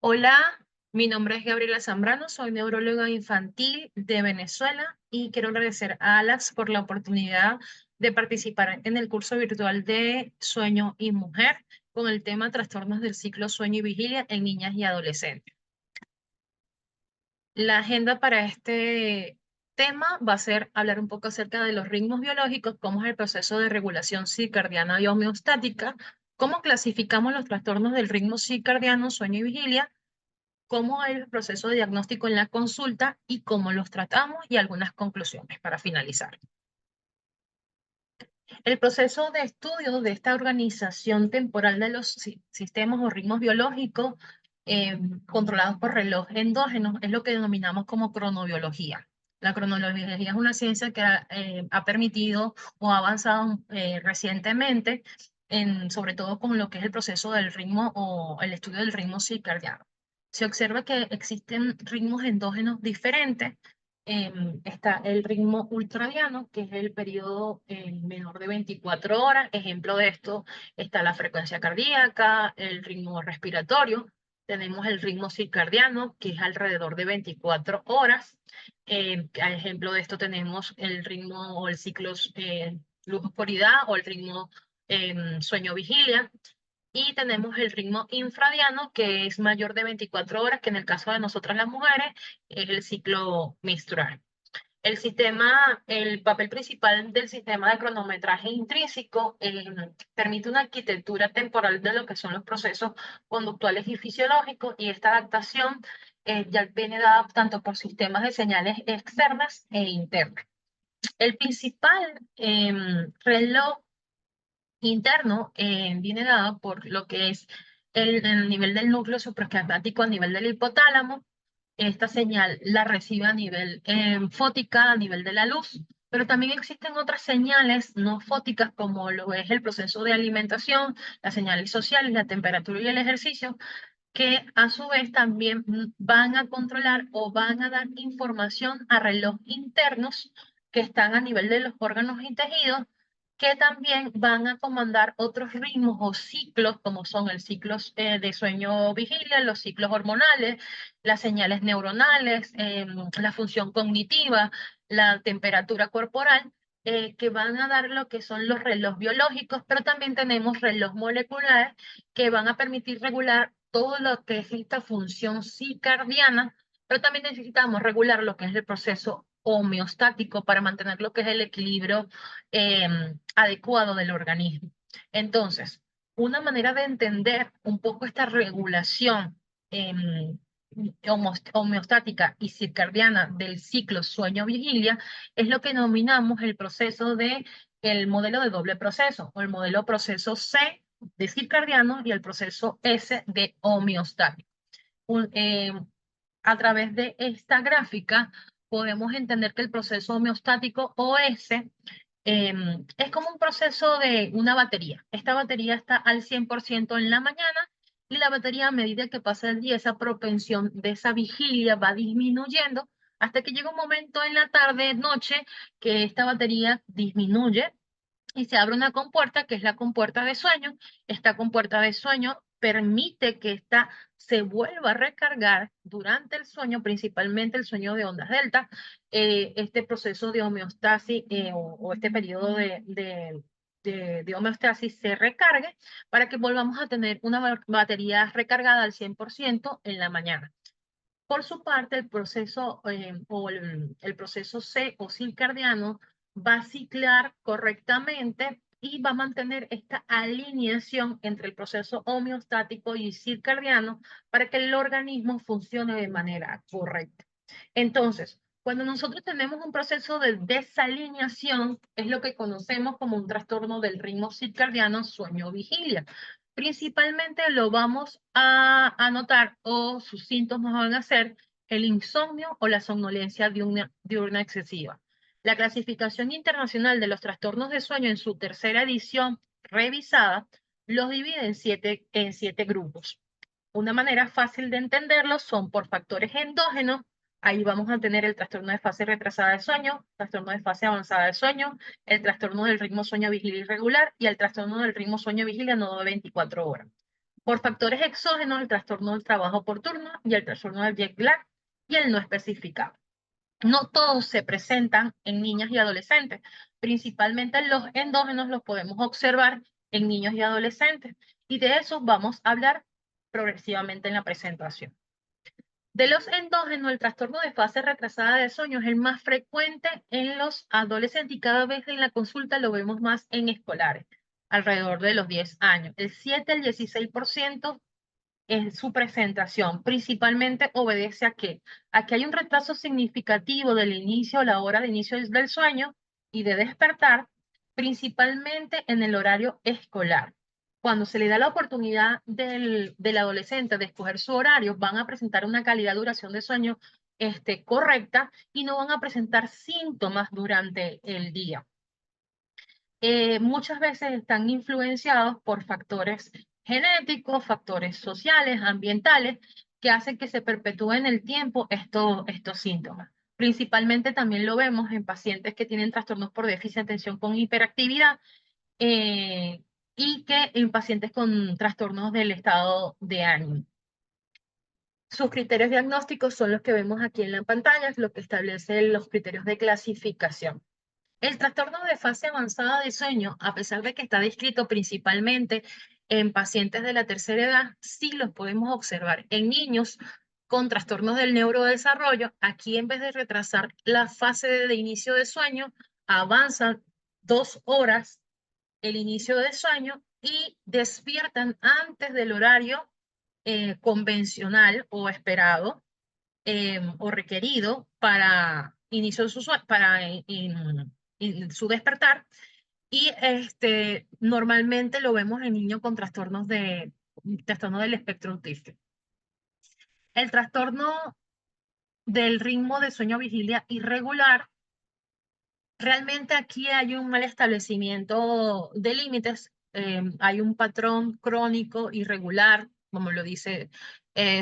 Hola, mi nombre es Gabriela Zambrano, soy neuróloga infantil de Venezuela y quiero agradecer a Alas por la oportunidad de participar en el curso virtual de Sueño y Mujer con el tema Trastornos del ciclo sueño y vigilia en niñas y adolescentes. La agenda para este tema va a ser hablar un poco acerca de los ritmos biológicos, cómo es el proceso de regulación circadiana y homeostática, cómo clasificamos los trastornos del ritmo circadiano, sueño y vigilia, cómo es el proceso de diagnóstico en la consulta y cómo los tratamos y algunas conclusiones para finalizar. El proceso de estudio de esta organización temporal de los sistemas o ritmos biológicos controlados por reloj endógenos es lo que denominamos como cronobiología. La cronobiología es una ciencia que ha permitido o ha avanzado recientemente, sobre todo con lo que es el proceso del ritmo o el estudio del ritmo circadiano. Se observa que existen ritmos endógenos diferentes. Está el ritmo ultradiano, que es el periodo menor de 24 horas. Ejemplo de esto está la frecuencia cardíaca, el ritmo respiratorio. Tenemos el ritmo circadiano, que es alrededor de 24 horas. A ejemplo de esto tenemos el ritmo o el ciclo luz-oscuridad o el ritmo sueño-vigilia. Y tenemos el ritmo infradiano, que es mayor de 24 horas, que en el caso de nosotras las mujeres es el ciclo menstrual. El papel principal del sistema de cronometraje intrínseco permite una arquitectura temporal de lo que son los procesos conductuales y fisiológicos, y esta adaptación ya viene dada tanto por sistemas de señales externas e internas. El principal reloj interno viene dado por lo que es el nivel del núcleo supraquiasmático a nivel del hipotálamo. Esta señal la recibe a nivel fótica, a nivel de la luz, pero también existen otras señales no fóticas como lo es el proceso de alimentación, las señales sociales, la temperatura y el ejercicio, que a su vez también van a controlar o van a dar información a reloj internos que están a nivel de los órganos y tejidos, que también van a comandar otros ritmos o ciclos, como son el ciclo de sueño-vigilia, los ciclos hormonales, las señales neuronales, la función cognitiva, la temperatura corporal, que van a dar lo que son los relojes biológicos, pero también tenemos relojes moleculares que van a permitir regular todo lo que es esta función circadiana, pero también necesitamos regular lo que es el proceso homeostático para mantener lo que es el equilibrio adecuado del organismo. Entonces, una manera de entender un poco esta regulación homeostática y circadiana del ciclo sueño-vigilia es lo que denominamos el proceso de el modelo de doble proceso o el modelo proceso C de circadiano y el proceso S de homeostático. Un- eh, a través de esta gráfica podemos entender que el proceso homeostático OS es como un proceso de una batería. Esta batería está al 100% en la mañana y la batería a medida que pasa el día, esa propensión de esa vigilia va disminuyendo hasta que llega un momento en la tarde, noche, que esta batería disminuye y se abre una compuerta que es la compuerta de sueño. Esta compuerta de sueño permite que ésta se vuelva a recargar durante el sueño, principalmente el sueño de ondas delta, este proceso de homeostasis o este periodo de homeostasis se recargue para que volvamos a tener una batería recargada al 100% en la mañana. Por su parte, el proceso el proceso C o circadiano va a ciclar correctamente y va a mantener esta alineación entre el proceso homeostático y circadiano para que el organismo funcione de manera correcta. Entonces, cuando nosotros tenemos un proceso de desalineación, es lo que conocemos como un trastorno del ritmo circadiano sueño-vigilia. Principalmente lo vamos a notar o sus síntomas van a ser el insomnio o la somnolencia diurna excesiva. La clasificación internacional de los trastornos de sueño en su tercera edición revisada los divide en siete grupos. Una manera fácil de entenderlo son por factores endógenos. Ahí vamos a tener el trastorno de fase retrasada de sueño, trastorno de fase avanzada de sueño, el trastorno del ritmo sueño-vigilia irregular y el trastorno del ritmo sueño-vigilia no de 24 horas. Por factores exógenos, el trastorno del trabajo por turno y el trastorno del jet lag y el no especificado. No todos se presentan en niñas y adolescentes. Principalmente los endógenos los podemos observar en niños y adolescentes. Y de eso vamos a hablar progresivamente en la presentación. De los endógenos, el trastorno de fase retrasada de sueño es el más frecuente en los adolescentes y cada vez en la consulta lo vemos más en escolares, alrededor de los 10 años. El 7 al 16% en su presentación. Principalmente obedece a que aquí hay un retraso significativo del inicio o la hora de inicio del sueño y de despertar, principalmente en el horario escolar. Cuando se le da la oportunidad del adolescente de escoger su horario, van a presentar una calidad de duración de sueño correcta y no van a presentar síntomas durante el día. Muchas veces están influenciados por factores genéticos, factores sociales, ambientales, que hacen que se perpetúen en el tiempo estos síntomas. Principalmente también lo vemos en pacientes que tienen trastornos por déficit de atención con hiperactividad eh, y que en pacientes con trastornos del estado de ánimo. Sus criterios diagnósticos son los que vemos aquí en la pantalla, es lo que establece los criterios de clasificación. El trastorno de fase avanzada de sueño, a pesar de que está descrito principalmente en pacientes de la tercera edad, sí los podemos observar en niños con trastornos del neurodesarrollo. Aquí, en vez de retrasar la fase de inicio de sueño, avanzan 2 horas el inicio de sueño y despiertan antes del horario convencional o esperado o requerido para inicio de su despertar. Y normalmente lo vemos en niños con trastorno del espectro autista. El trastorno del ritmo de sueño-vigilia irregular, realmente aquí hay un mal establecimiento de límites, hay un patrón crónico irregular, como lo dice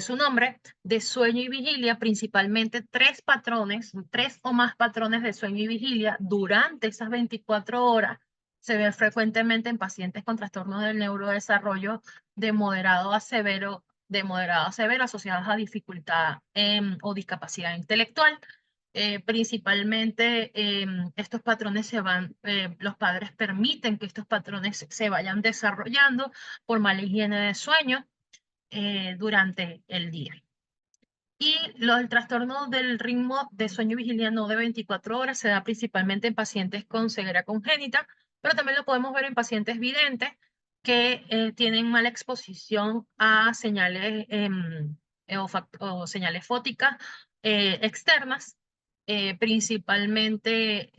su nombre, de sueño y vigilia, principalmente 3 patrones, 3 o más patrones de sueño y vigilia durante esas 24 horas. Se ve frecuentemente en pacientes con trastornos del neurodesarrollo de moderado a severo, asociados a dificultad o discapacidad intelectual. Principalmente estos patrones los padres permiten que estos patrones se vayan desarrollando por mala higiene de sueño durante el día. Y el trastorno del ritmo de sueño y vigilia no de 24 horas se da principalmente en pacientes con ceguera congénita, pero también lo podemos ver en pacientes videntes que tienen mala exposición a señales o señales fóticas externas, principalmente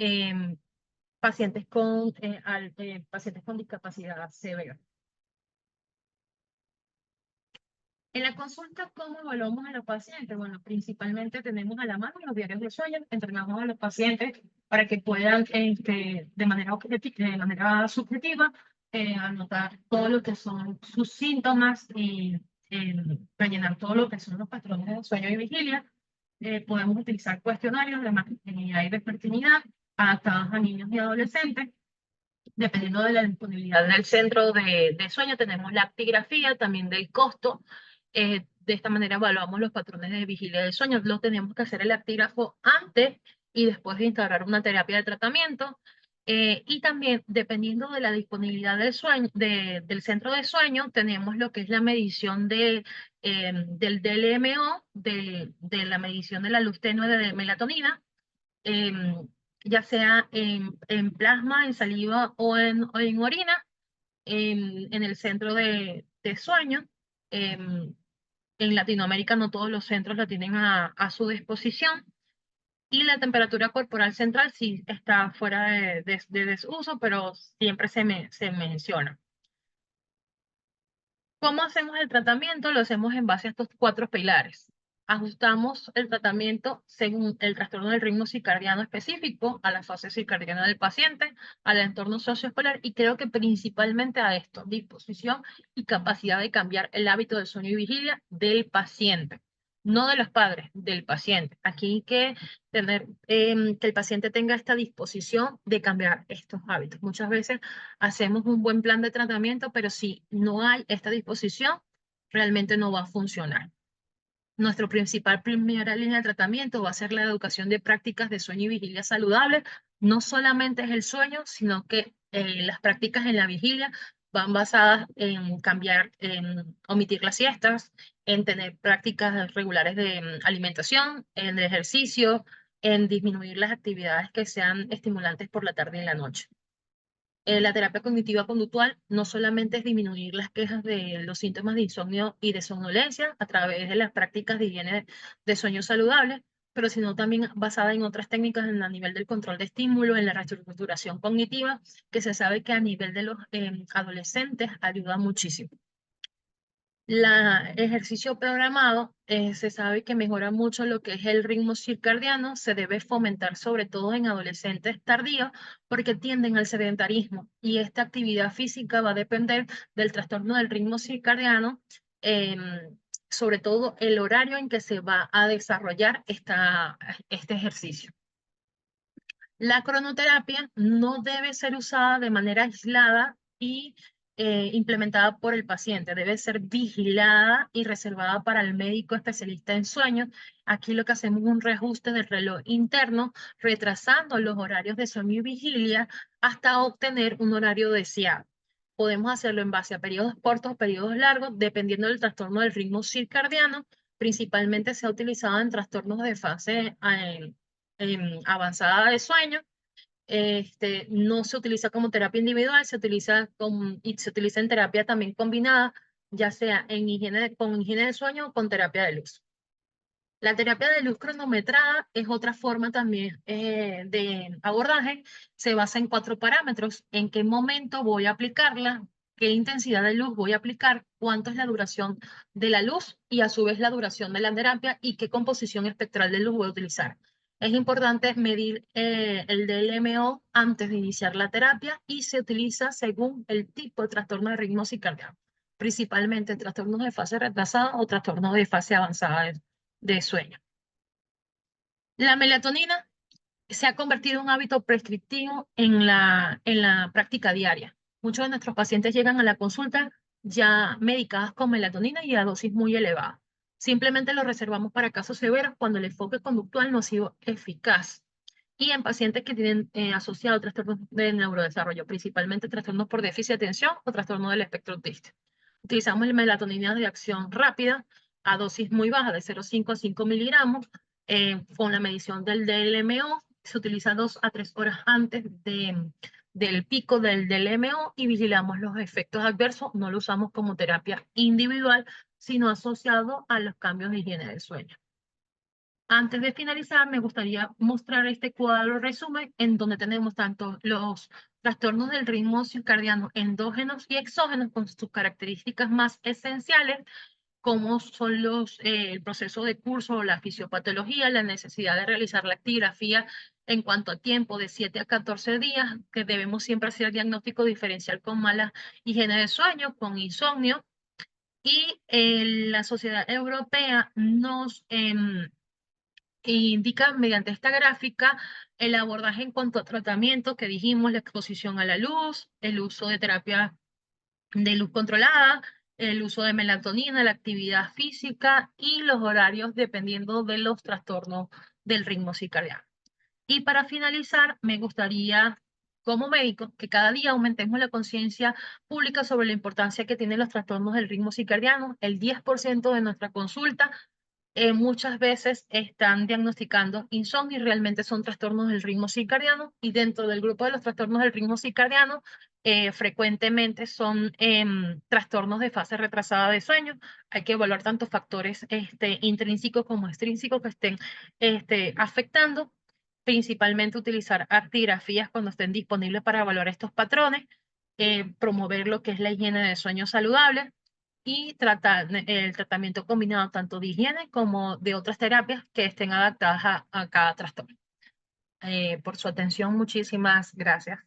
pacientes con discapacidad severa. En la consulta, ¿cómo evaluamos a los pacientes? Bueno, principalmente tenemos a la mano los diarios de sueño, entrenamos a los pacientes para que puedan, de manera subjetiva, anotar todo lo que son sus síntomas y rellenar todo lo que son los patrones de sueño y vigilia. Podemos utilizar cuestionarios de masculinidad y vespertinidad adaptados a niños y adolescentes. Dependiendo de la disponibilidad del centro de sueño, tenemos la actigrafía, también del costo. De esta manera evaluamos los patrones de vigilia del sueño. Lo tenemos que hacer el actígrafo antes y después de instaurar una terapia de tratamiento. Y también, dependiendo de la disponibilidad del sueño, del centro de sueño, tenemos lo que es la medición del DLMO, de la medición de la luz tenue de melatonina, ya sea en plasma, en saliva o en orina, en el centro de sueño. En Latinoamérica no todos los centros la tienen a su disposición. Y la temperatura corporal central sí está fuera de desuso, pero siempre se menciona. ¿Cómo hacemos el tratamiento? Lo hacemos en base a estos 4 pilares. Ajustamos el tratamiento según el trastorno del ritmo circadiano específico, a la fase circadiana del paciente, al entorno socioescolar y creo que principalmente a esto, disposición y capacidad de cambiar el hábito de sueño y vigilia del paciente, no de los padres, del paciente. Aquí hay que tener que el paciente tenga esta disposición de cambiar estos hábitos. Muchas veces hacemos un buen plan de tratamiento, pero si no hay esta disposición, realmente no va a funcionar. Nuestra primera línea de tratamiento va a ser la educación de prácticas de sueño y vigilia saludable. No solamente es el sueño, sino que las prácticas en la vigilia van basadas en cambiar, en omitir las siestas, en tener prácticas regulares de alimentación, en el ejercicio, en disminuir las actividades que sean estimulantes por la tarde y la noche. La terapia cognitiva conductual no solamente es disminuir las quejas de los síntomas de insomnio y de somnolencia a través de las prácticas de higiene de sueño saludable, pero sino también basada en otras técnicas en a nivel del control de estímulo, en la reestructuración cognitiva, que se sabe que a nivel de los adolescentes ayuda muchísimo. El ejercicio programado se sabe que mejora mucho lo que es el ritmo circadiano, se debe fomentar sobre todo en adolescentes tardíos porque tienden al sedentarismo y esta actividad física va a depender del trastorno del ritmo circadiano, em, sobre todo el horario en que se va a desarrollar este ejercicio. La cronoterapia no debe ser usada de manera aislada y implementada por el paciente. Debe ser vigilada y reservada para el médico especialista en sueño. Aquí lo que hacemos es un reajuste del reloj interno, retrasando los horarios de sueño y vigilia hasta obtener un horario deseado. Podemos hacerlo en base a periodos cortos o periodos largos, dependiendo del trastorno del ritmo circadiano. Principalmente se ha utilizado en trastornos de fase avanzada de sueño. No se utiliza como terapia individual, y se utiliza en terapia también combinada, ya sea con higiene de sueño o con terapia de luz. La terapia de luz cronometrada es otra forma también de abordaje. Se basa en 4 parámetros: en qué momento voy a aplicarla, qué intensidad de luz voy a aplicar, cuánto es la duración de la luz y a su vez la duración de la terapia y qué composición espectral de luz voy a utilizar. Es importante medir el DLMO antes de iniciar la terapia y se utiliza según el tipo de trastorno de ritmo circadiano, principalmente trastornos de fase retrasada o trastornos de fase avanzada de sueño. La melatonina se ha convertido en un hábito prescriptivo en la práctica diaria. Muchos de nuestros pacientes llegan a la consulta ya medicadas con melatonina y a dosis muy elevadas. Simplemente lo reservamos para casos severos cuando el enfoque conductual no ha sido eficaz. Y en pacientes que tienen asociados trastornos de neurodesarrollo, principalmente trastornos por déficit de atención o trastorno del espectro autista. Utilizamos el melatonina de acción rápida a dosis muy baja, de 0,5 a 5 miligramos, con la medición del DLMO. Se utiliza 2 a 3 horas antes del pico del DLMO y vigilamos los efectos adversos. No lo usamos como terapia individual, sino asociado a los cambios de higiene del sueño. Antes de finalizar, me gustaría mostrar este cuadro resumen en donde tenemos tanto los trastornos del ritmo circadiano endógenos y exógenos con sus características más esenciales, como son el proceso de curso o la fisiopatología, la necesidad de realizar la actigrafía en cuanto a tiempo de 7 a 14 días, que debemos siempre hacer diagnóstico diferencial con mala higiene de sueño, con insomnio, y la Sociedad Europea nos indica mediante esta gráfica el abordaje en cuanto a tratamiento que dijimos: la exposición a la luz, el uso de terapia de luz controlada, el uso de melatonina, la actividad física y los horarios dependiendo de los trastornos del ritmo circadiano. Y para finalizar, me gustaría, como médico, que cada día aumentemos la conciencia pública sobre la importancia que tienen los trastornos del ritmo circadiano. El 10% de nuestra consulta muchas veces están diagnosticando insomnio y realmente son trastornos del ritmo circadiano, y dentro del grupo de los trastornos del ritmo circadiano frecuentemente son trastornos de fase retrasada de sueño. Hay que evaluar tanto factores intrínsecos como extrínsecos que estén afectando, principalmente utilizar actigrafías cuando estén disponibles para evaluar estos patrones, promover lo que es la higiene de sueño saludable y tratar el tratamiento combinado tanto de higiene como de otras terapias que estén adaptadas a cada trastorno. Por su atención, muchísimas gracias.